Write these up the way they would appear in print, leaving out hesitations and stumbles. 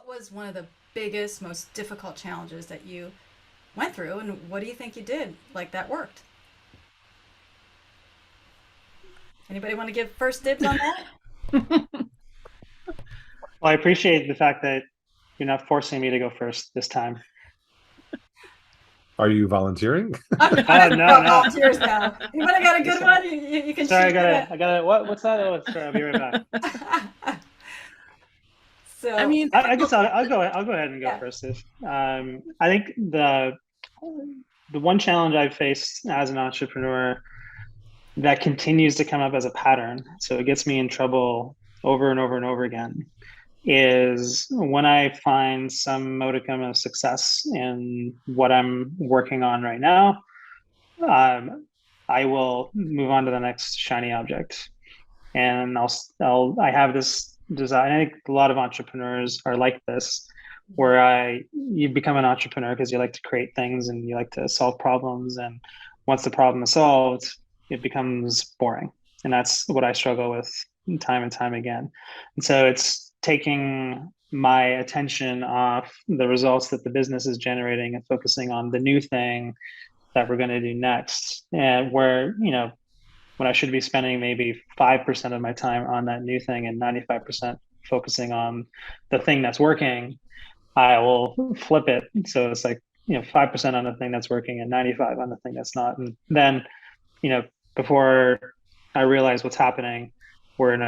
was one of the biggest, most difficult challenges that you went through, and what do you think you did like that worked? Anybody want to give first dibs on that? Well, I appreciate the fact that you're not forcing me to go first this time. Are you volunteering? I'm Oh, asking no, about no. volunteers now. Anybody got a good Sorry, one? You can sorry, shoot it what's that? Oh, sorry, I'll be right back. in. I So, mean, I guess I'll go ahead and go yeah. first. If I think the one challenge I've faced as an entrepreneur that continues to come up as a pattern, so it gets me in trouble over and over and over again, is when I find some modicum of success in what I'm working on right now, um, I will move on to the next shiny object. And I have this design. I think a lot of entrepreneurs are like this, where you become an entrepreneur because you like to create things and you like to solve problems. And once the problem is solved, it becomes boring. And that's what I struggle with time and time again. And so it's taking my attention off the results that the business is generating and focusing on the new thing that we're going to do next. And where, when I should be spending maybe 5% of my time on that new thing and 95% focusing on the thing that's working, I will flip it. So it's like, 5% on the thing that's working and 95 on the thing that's not. And then, you know, before I realize what's happening, we're in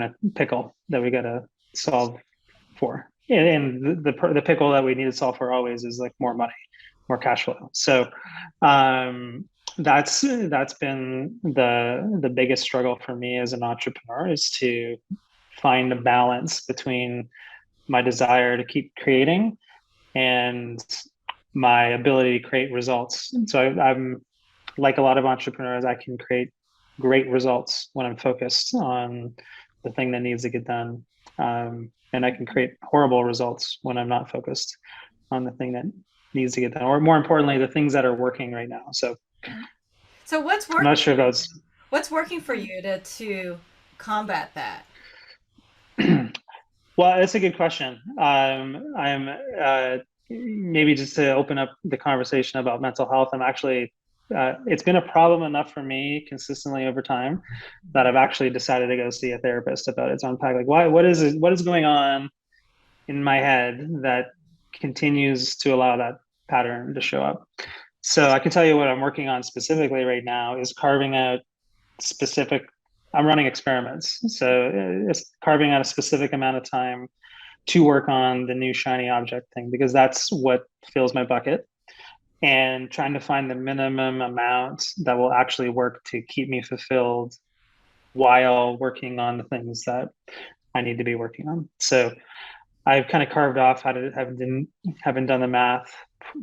a pickle that we got to solve for. And the pickle that we need to solve for always is like more money, more cash flow. So um, that's been the biggest struggle for me as an entrepreneur, is to find a balance between my desire to keep creating and my ability to create results. And so I'm like a lot of entrepreneurs, I can create great results when I'm focused on the thing that needs to get done. And I can create horrible results when I'm not focused on the thing that needs to get done, or more importantly, the things that are working right now. So So what's I'm working not for sure if you? that's What's working for you to combat that? well, it's a good question. I'm maybe just to open up the conversation about mental health. I'm actually it's been a problem enough for me consistently over time that I've actually decided to go see a therapist about it, to unpack like what is going on in my head that continues to allow that pattern to show up. So I can tell you what I'm working on specifically right now is carving out specific. I'm running experiments, so it's carving out a specific amount of time to work on the new shiny object thing, because that's what fills my bucket, and trying to find the minimum amount that will actually work to keep me fulfilled while working on the things that I need to be working on. So I've kind of carved off how to haven't done the math,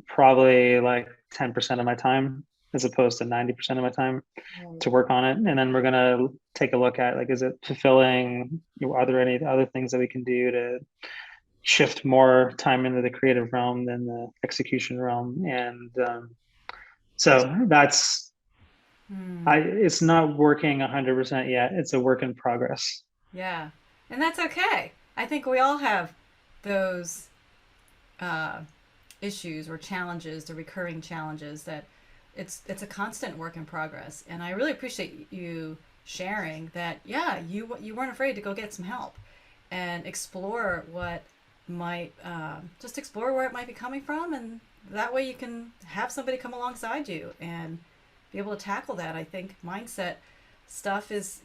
probably like 10% of my time as opposed to 90% of my time Right. to work on it. And then we're gonna take a look at, like, is it fulfilling? Are there any other things that we can do to shift more time into the creative realm than the execution realm? And so that's Hmm. I. It's not working 100% yet. It's a work in progress. Yeah, and that's okay. I think we all have those uh, issues or challenges, the recurring challenges that it's a constant work in progress. And I really appreciate you sharing that. Yeah, you weren't afraid to go get some help and explore what might just explore where it might be coming from, and that way you can have somebody come alongside you and be able to tackle that. I think mindset stuff is,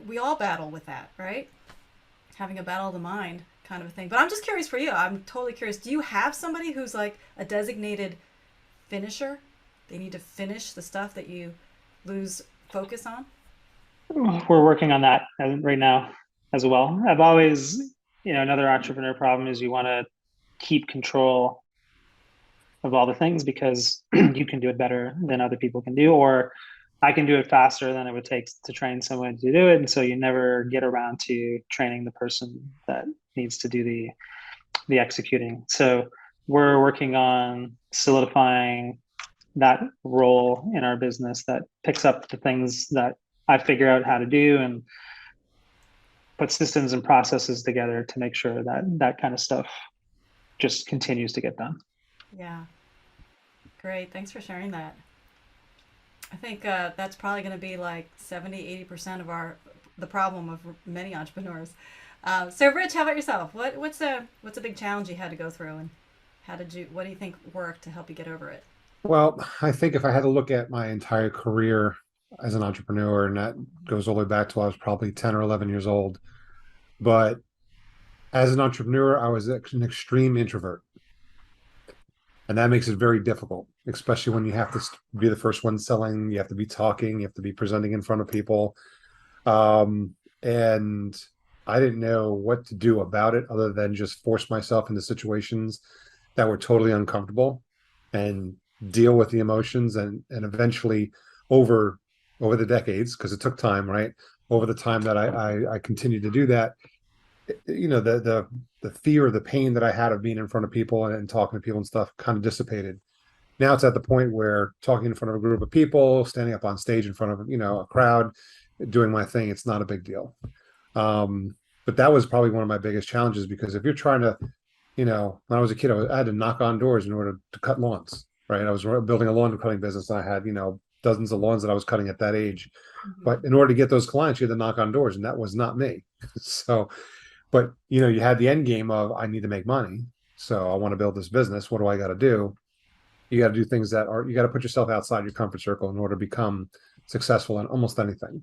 we all battle with that, right? Having a battle of the mind kind of a thing. But I'm just curious for you. I'm totally curious. Do you have somebody who's like a designated finisher? They need to finish the stuff that you lose focus on? We're working on that right now as well. I've always, another entrepreneur problem is you want to keep control of all the things because you can do it better than other people can do, or I can do it faster than it would take to train someone to do it. And so you never get around to training the person that needs to do the executing. So we're working on solidifying that role in our business that picks up the things that I figure out how to do and put systems and processes together to make sure that that kind of stuff just continues to get done. Yeah. Great. Thanks for sharing that. I think that's probably going to be like 70, 80% of the problem of many entrepreneurs. So, Rich, how about yourself? What's a big challenge you had to go through, and what do you think worked to help you get over it? Well, I think if I had to look at my entire career as an entrepreneur, and that goes all the way back to when I was probably 10 or 11 years old, but as an entrepreneur, I was an extreme introvert. And that makes it very difficult, especially when you have to be the first one selling, you have to be talking, you have to be presenting in front of people. And I didn't know what to do about it other than just force myself into situations that were totally uncomfortable and deal with the emotions and eventually over over the decades, because it took time, right? Over the time that I continued to do that, the fear, the pain that I had of being in front of people and talking to people and stuff kind of dissipated. Now it's at the point where talking in front of a group of people, standing up on stage in front of a crowd, doing my thing, it's not a big deal. But that was probably one of my biggest challenges, because if you're trying to, when I was a kid, I had to knock on doors in order to cut lawns, right? I was building a lawn cutting business, and I had dozens of lawns that I was cutting at that age. Mm-hmm. But in order to get those clients, you had to knock on doors, and that was not me. So, but you had the end game of, I need to make money, so I want to build this business. What do I got to do? You got to do things you got to put yourself outside your comfort circle in order to become successful in almost anything.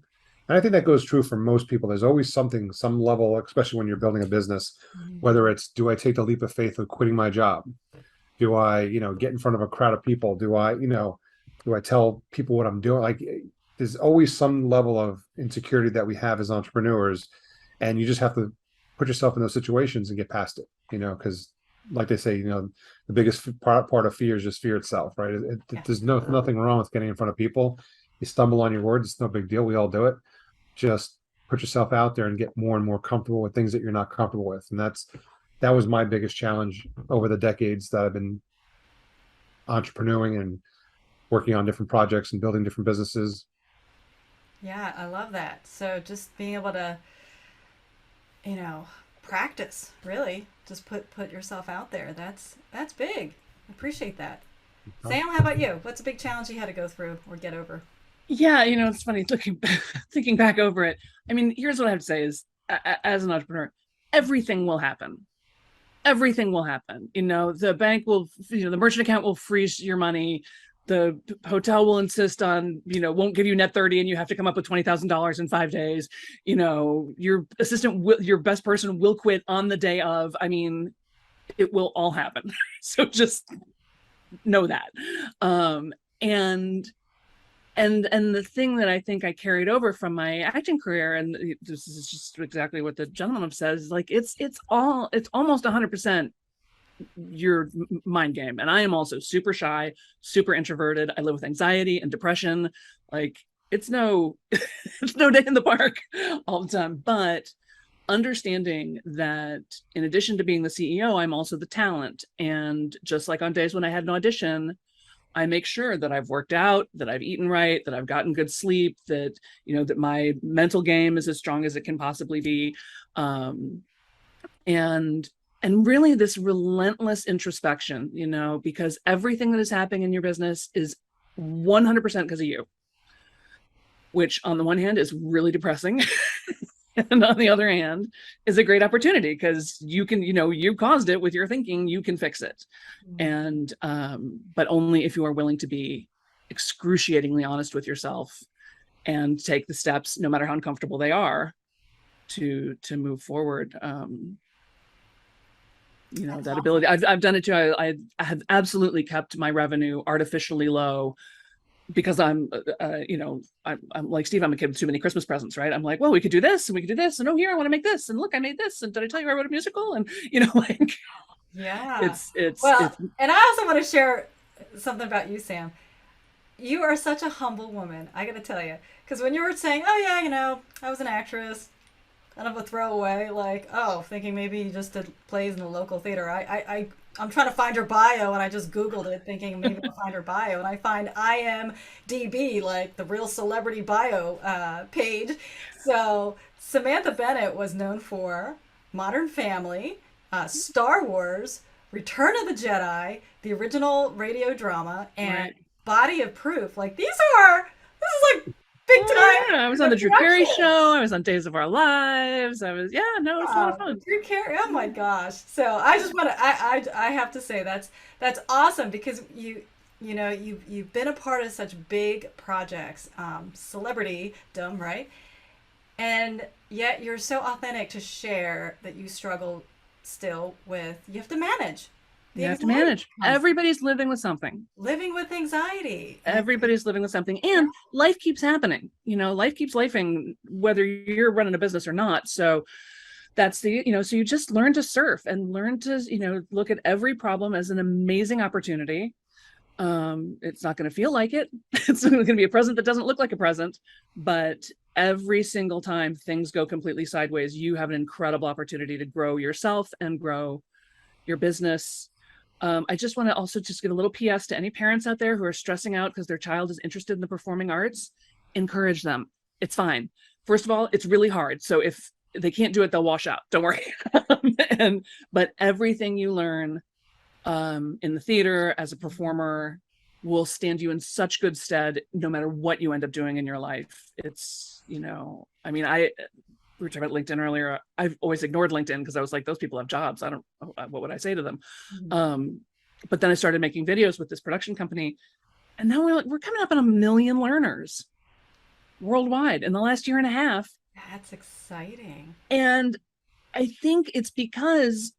And I think that goes true for most people. There's always something, some level, especially when you're building a business, Mm-hmm. whether it's, do I take the leap of faith of quitting my job? Do I, get in front of a crowd of people? Do I tell people what I'm doing? Like, there's always some level of insecurity that we have as entrepreneurs, and you just have to put yourself in those situations and get past it, because like they say, the biggest part of fear is just fear itself, right? Yes. There's nothing wrong with getting in front of people. You stumble on your words, it's no big deal. We all do it. Just put yourself out there and get more and more comfortable with things that you're not comfortable with. And that was my biggest challenge over the decades that I've been entrepreneuring and working on different projects and building different businesses. Yeah, I love that. So just being able to, practice, really, just put yourself out there. That's big. I appreciate that. Sam, how about you? What's a big challenge you had to go through or get over? Yeah, it's funny thinking back over it. I mean, here's what I have to say is, as an entrepreneur, everything will happen. Everything will happen. The bank will, the merchant account will freeze your money. The hotel will insist on, won't give you net 30 and you have to come up with $20,000 in 5 days. Your your best person will quit on the day of. I mean, it will all happen. So just know that. And the thing that I think I carried over from my acting career, and this is just exactly what the gentleman says, like it's almost 100% your mind game. And I am also super shy, super introverted. I live with anxiety and depression. Like it's no it's no day in the park all the time. But understanding that in addition to being the CEO, I'm also the talent. And just like on days when I had an audition, I make sure that I've worked out, that I've eaten right, that I've gotten good sleep, that that my mental game is as strong as it can possibly be, and really this relentless introspection, because everything that is happening in your business is 100% because of you, which on the one hand is really depressing. And on the other hand is a great opportunity, because you can, you caused it with your thinking, you can fix it. And but only if you are willing to be excruciatingly honest with yourself and take the steps, no matter how uncomfortable they are, to move forward. That's That awesome. ability, I've done it too. I have absolutely kept my revenue artificially low, because I'm like Steve, I'm a kid with too many Christmas presents, right? I'm like, well, we could do this and we could do this, and oh, here, I want to make this, and look, I made this, and did I tell you I wrote a musical? And like, Yeah. it's Well, and I also want to share something about you, Sam. You are such a humble woman, I got to tell you. Because when you were saying, oh, yeah, I was an actress, kind of a throwaway, like, oh, thinking maybe he just did plays in the local theater. I'm trying to find her bio, and I just Googled it, thinking maybe I'll find her bio, and I find IMDb, like the real celebrity bio page. So Samantha Bennett was known for Modern Family, Star Wars, Return of the Jedi, the original radio drama, and Right. Body of Proof. Like this is like big time. Yeah, I was on the Drew Carey show. I was on Days of Our Lives. I was, no, it's a lot of fun. Drew Carey. Oh my gosh. So I just want to, I have to say that's awesome because you've been a part of such big projects, celebritydom, right? And yet you're so authentic to share that you struggle still with, you have to manage. You have to manage. Everybody's living with something. Living with anxiety. Everybody's living with something. And life keeps happening. Life keeps lifing, whether you're running a business or not. So that's so you just learn to surf and learn to, look at every problem as an amazing opportunity. It's not going to feel like it. It's going to be a present that doesn't look like a present. But every single time things go completely sideways, you have an incredible opportunity to grow yourself and grow your business. I just want to also just give a little PS to any parents out there who are stressing out because their child is interested in the performing arts. Encourage them. It's fine. First of all, it's really hard. So if they can't do it, they'll wash out. Don't worry. But everything you learn in the theater as a performer will stand you in such good stead no matter what you end up doing in your life. It's, we were talking about LinkedIn earlier. I've always ignored LinkedIn because I was like, those people have jobs. What would I say to them? Mm-hmm. But then I started making videos with this production company. And now we're coming up on 1 million learners worldwide in the last year and a half. That's exciting. And I think it's because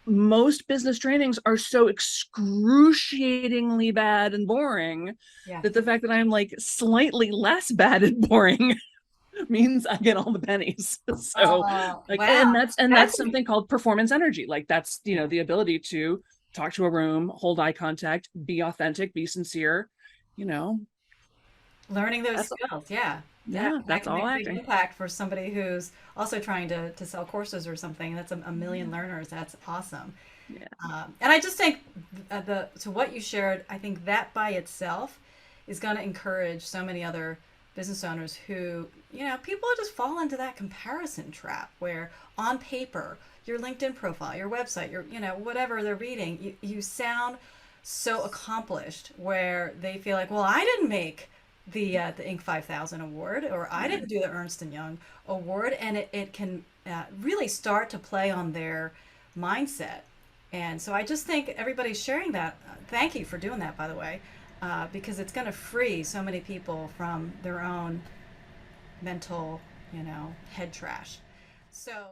most business trainings are so excruciatingly bad and boring that the fact that I'm like slightly less bad and boring means I get all the pennies. So wow. and that's something called performance energy. Like that's, the ability to talk to a room, hold eye contact, be authentic, be sincere, learning those skills. That's all acting. Big impact for somebody who's also trying to sell courses or something. That's a million learners. That's awesome. And I just think to what you shared, I think that by itself is going to encourage so many other business owners who, people just fall into that comparison trap where on paper, your LinkedIn profile, your website, your, whatever they're reading, you sound so accomplished where they feel like, well, I didn't make the Inc. 5000 award, or I didn't do the Ernst & Young award. And it can really start to play on their mindset. And so I just think everybody's sharing that. Thank you for doing that, by the way. Because it's going to free so many people from their own mental, head trash. So